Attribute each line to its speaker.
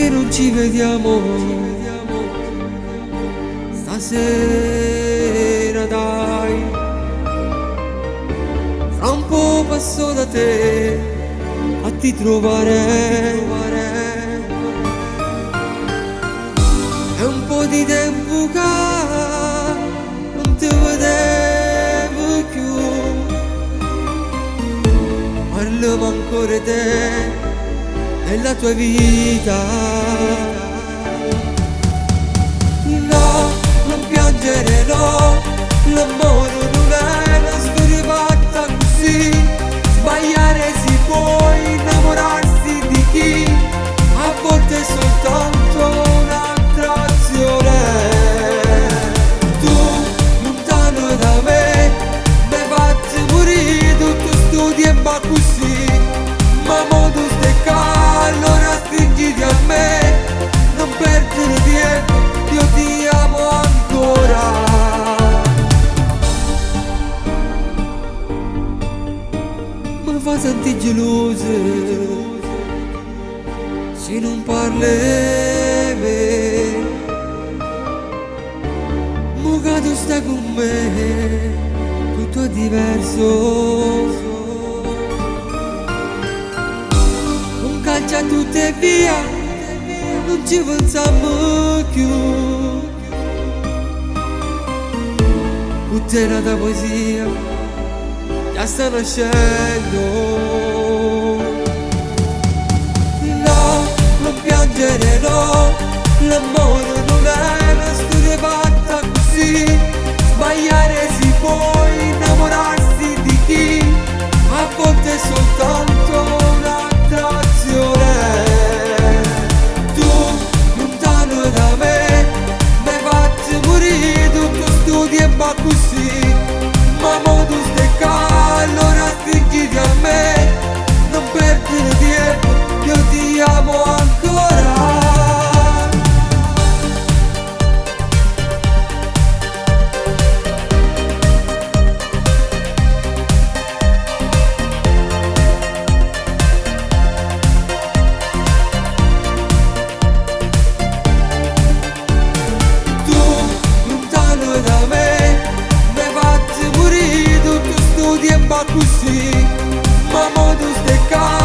Speaker 1: che non ci vediamo stasera, dai. Fra un po' passo da te a ti trovare. È un po' di tempo che non ti vedevo più. Parliamo ancora di te nella tua vita. No, non piangere, no, l'amore non è una storia fatta così. Sbagliare si può, innamorarsi di chi a volte è soltanto un'attrazione. Tu, lontano da me, mi hai fatto morire tutto sto tempo così. Ma mo tu stai qua, allora stringiti a me, non perdere tempo, io ti amo ancora. Mi fa sentire geloso se non parli me. Mo che tu stai con me, tutto è diverso. Calcia tutto e via, non ci pensiamo più. Puttana da poesia già sta nascendo. No, non piangere, no, l'amore non è una storia fatta così. Sbagliare si può, innamorarsi di chi a volte è soltanto un'attrazione. Tu, lontano da me, mi hai fatto morire tutto sto tempo così. Ma mo tu stai qua, allora stringiti a me, non perdere tempo, io ti amo ancora. Così, ma mo tu stai qua.